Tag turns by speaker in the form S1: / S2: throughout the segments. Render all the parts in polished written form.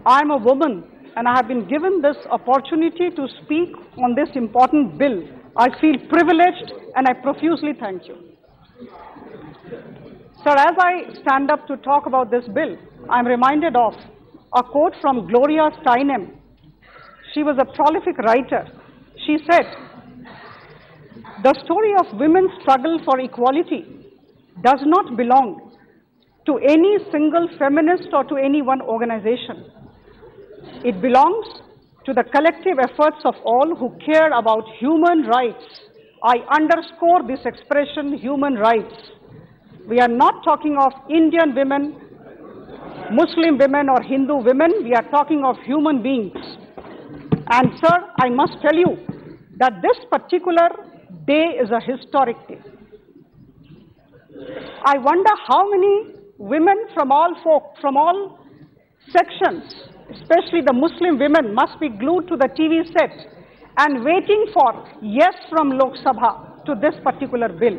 S1: I'm a woman and I have been given this opportunity to speak on this important bill. I feel privileged and I profusely thank you. Sir, as I stand up to talk about this bill, I'm reminded of a quote from Gloria Steinem. She was a prolific writer. She said, "The story of women's struggle for equality does not belong to any single feminist or to any one organization. It belongs to the collective efforts of all who care about human rights." I underscore this expression, human rights. We are not talking of Indian women, Muslim women or Hindu women. We are talking of human beings. And sir, I must tell you that this particular day is a historic day. I wonder how many women from all sections, especially the Muslim women, must be glued to the TV set and waiting for yes from Lok Sabha to this particular bill.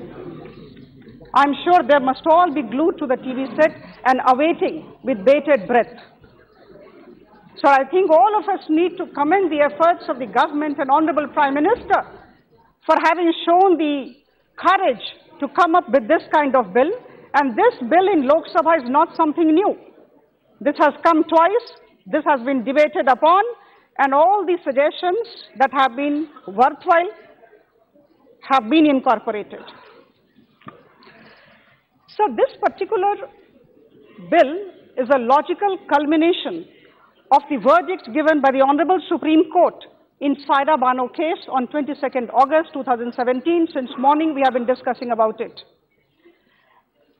S1: I'm sure they must all be glued to the TV set and awaiting with bated breath. So I think all of us need to commend the efforts of the government and Honorable Prime Minister for having shown the courage to come up with this kind of bill. And this bill in Lok Sabha is not something new. This has come twice. This has been debated upon, and all the suggestions that have been worthwhile have been incorporated. So this particular bill is a logical culmination of the verdict given by the Honorable Supreme Court in Saira Bano case on 22nd August 2017. Since morning we have been discussing about it.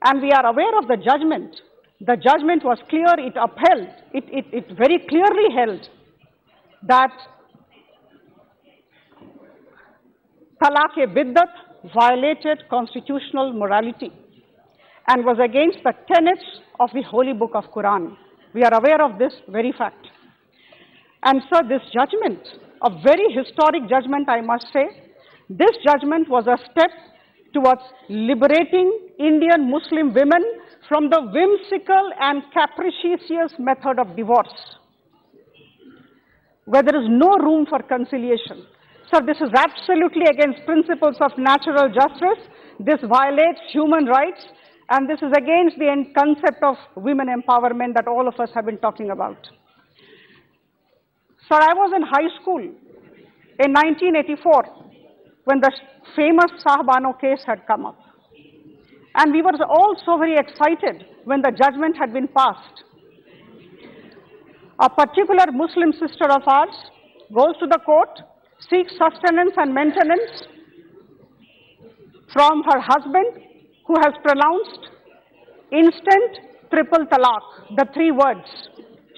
S1: And we are aware of the judgment. The judgment was clear, it upheld, it very clearly held that Talaq-e-Biddat violated constitutional morality and was against the tenets of the holy book of Quran. We are aware of this very fact. And so this judgment, a very historic judgment I must say, this judgment was a step towards liberating Indian Muslim women from the whimsical and capricious method of divorce, where there is no room for conciliation. So this is absolutely against principles of natural justice. This violates human rights, and this is against the concept of women empowerment that all of us have been talking about. Sir, I was in high school in 1984 when the famous Saira Bano case had come up. And we were all so very excited when the judgment had been passed. A particular Muslim sister of ours goes to the court, seeks sustenance and maintenance from her husband, who has pronounced instant triple talaq, the 3 words.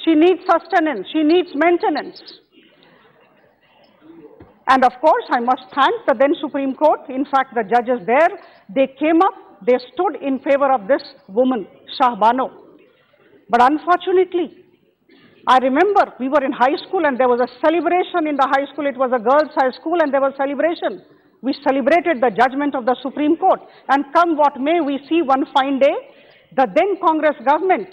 S1: She needs sustenance, she needs maintenance. And of course, I must thank the then Supreme Court. In fact, the judges there, they came up, they stood in favor of this woman, Saira Bano. But unfortunately, I remember we were in high school and there was a celebration in the high school. It was a girls' high school and there was celebration. We celebrated the judgment of the Supreme Court. And come what may, we see one fine day, the then Congress government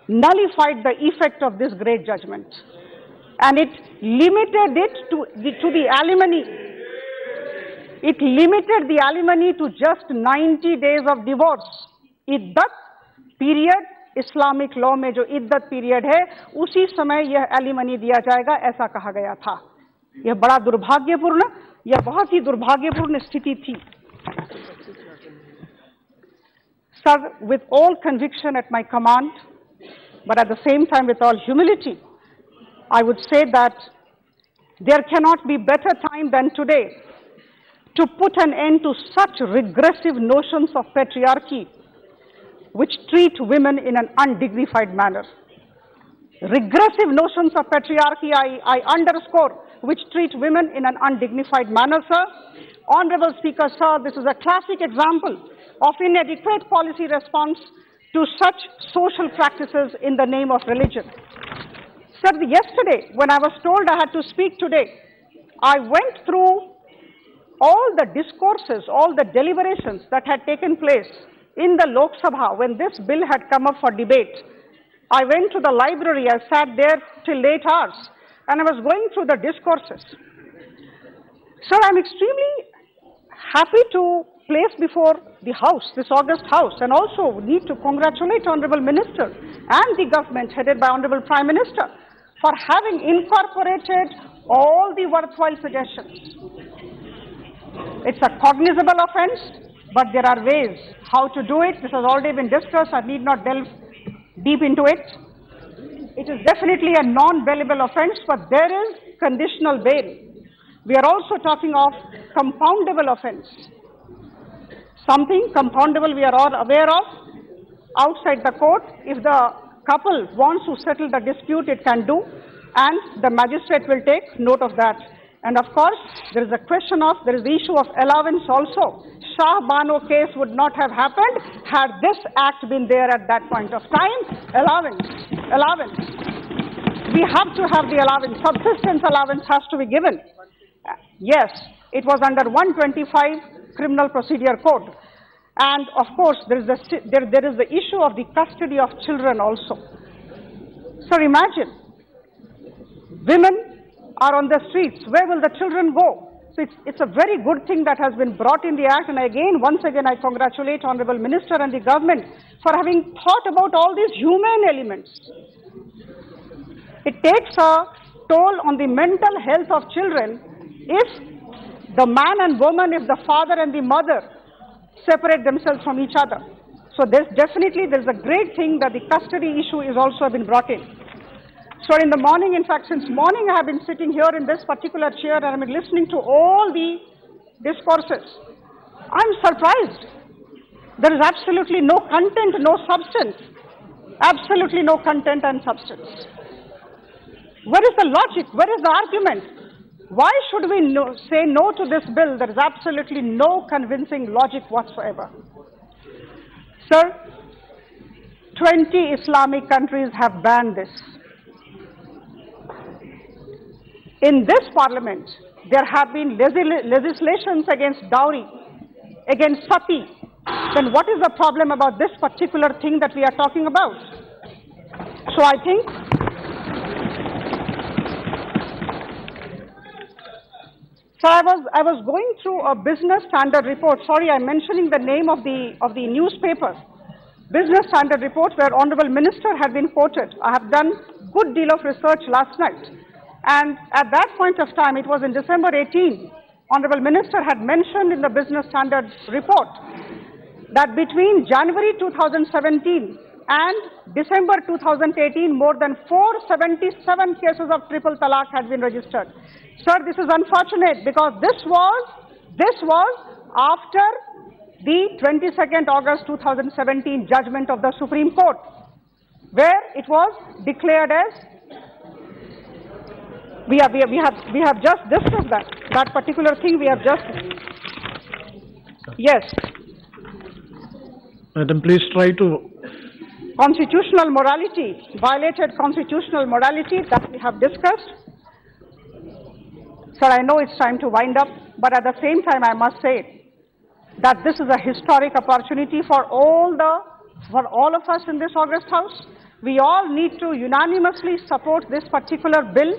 S1: nullified the effect of this great judgment. And it limited it to the alimony. It limited the alimony to just 90 days of divorce. Iddat period, Islamic law में जो इद्दत period है, उसी समय यह alimony दिया जाएगा, ऐसा कहा गया था. यह बड़ा दुर्भाग्यपूर्ण, यह बहुत ही दुर्भाग्यपूर्ण स्थिति थी. Sir, with all conviction at my command, but at the same time with all humility, I would say that there cannot be better time than today to put an end to such regressive notions of patriarchy which treat women in an undignified manner. Regressive notions of patriarchy, I underscore, which treat women in an undignified manner, sir. Honorable Speaker, sir, this is a classic example of inadequate policy response to such social practices in the name of religion. Sir, yesterday, when I was told I had to speak today, I went through all the discourses, all the deliberations that had taken place in the Lok Sabha when this bill had come up for debate. I went to the library, I sat there till late hours, and I was going through the discourses. Sir, I'm extremely happy to place before the House, this august House, and also need to congratulate Honorable Minister and the government headed by Honorable Prime Minister for having incorporated all the worthwhile suggestions. It's a cognizable offense, but there are ways how to do it. This has already been discussed. I need not delve deep into it. It is definitely a non-bailable offense, but there is conditional bail. We are also talking of compoundable offense. Something compoundable we are all aware of outside the court. If the couple wants to settle the dispute, it can do, and the magistrate will take note of that. And of course, there is a question of, there is the issue of allowance also. Saira Bano case would not have happened had this act been there at that point of time. Allowance. We have to have the allowance. Subsistence allowance has to be given. Yes, it was under 125 Criminal Procedure Code. And of course, there is the issue of the custody of children also. So imagine, women are on the streets. Where will the children go? So it's a very good thing that has been brought in the act, and once again, I congratulate Honorable Minister and the government for having thought about all these human elements. It takes a toll on the mental health of children if the man and woman, if the father and the mother separate themselves from each other. So there's a great thing that the custody issue is also been brought in. So in the morning, in fact, since morning I have been sitting here in this particular chair and I've been listening to all the discourses. I'm surprised. There is absolutely no content, no substance. Absolutely no content and substance. Where is the logic? Where is the argument? Why should we say no to this bill? There is absolutely no convincing logic whatsoever. Sir, 20 Islamic countries have banned this. In this parliament, there have been legislations against dowry, against sati. Then what is the problem about this particular thing that we are talking about? So I think I was going through a business standard report. Sorry, I'm mentioning the name of the newspaper. Business standard report where Honorable Minister had been quoted. I have done good deal of research last night. And at that point of time, it was in December 18, Honorable Minister had mentioned in the Business Standards report that between January 2017 and December 2018, more than 477 cases of triple talaq had been registered. Sir, this is unfortunate because this was after the 22nd August 2017 judgment of the Supreme Court, where it was declared as we have just discussed that particular thing. We have just yes.
S2: Madam, please try to.
S1: Constitutional morality, violated constitutional morality that we have discussed. Sir, I know it's time to wind up, but at the same time, I must say that this is a historic opportunity for all of us in this august House. We all need to unanimously support this particular bill,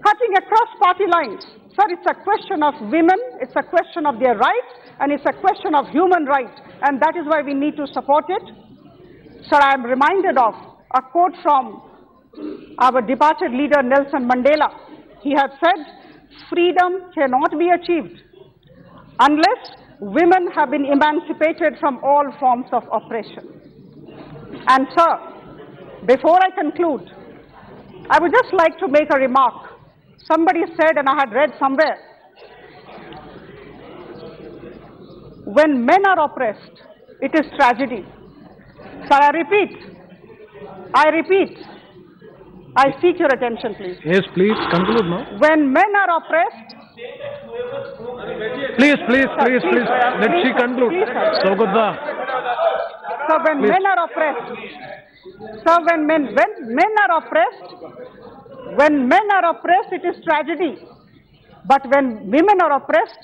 S1: cutting across party lines. Sir, it's a question of women, it's a question of their rights, and it's a question of human rights, and that is why we need to support it. Sir, I am reminded of a quote from our departed leader Nelson Mandela. He had said, "Freedom cannot be achieved unless women have been emancipated from all forms of oppression." And sir, before I conclude, I would just like to make a remark. Somebody said, and I had read somewhere, when men are oppressed, it is tragedy. Sir, I repeat, I seek your attention, please.
S2: Yes, please, conclude now.
S1: When men are oppressed...
S2: Please, let she conclude. Sogodda.
S1: So when men are oppressed, when men are oppressed, it is tragedy. But when women are oppressed,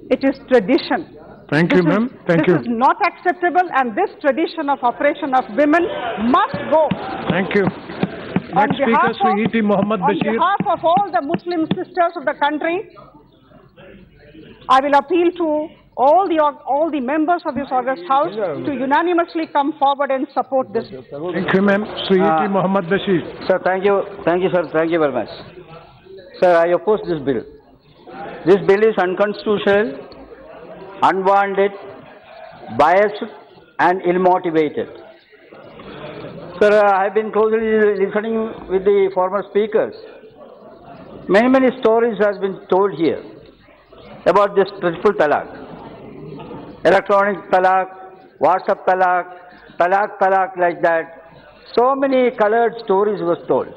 S1: it is tradition.
S2: Thank you, ma'am. Thank you.
S1: This is not acceptable, and this tradition of oppression of women must go.
S2: Thank you. Next speaker, Sri E.T. Mohammed Bashir.
S1: On behalf of all the Muslim sisters of the country, I will appeal to all the members of this august house to unanimously come forward and support this.
S2: Thank you, ma'am. Sri E.T. Mohammed Bashir.
S3: Sir, thank you, sir. Thank you very much. Sir, I oppose this bill. This bill is unconstitutional, unwarranted, biased, and ill-motivated. Sir, I have been closely listening with the former speakers. Many stories have been told here about this triple talaq. Electronic talaq, WhatsApp talaq, talaq like that. So many colored stories were told.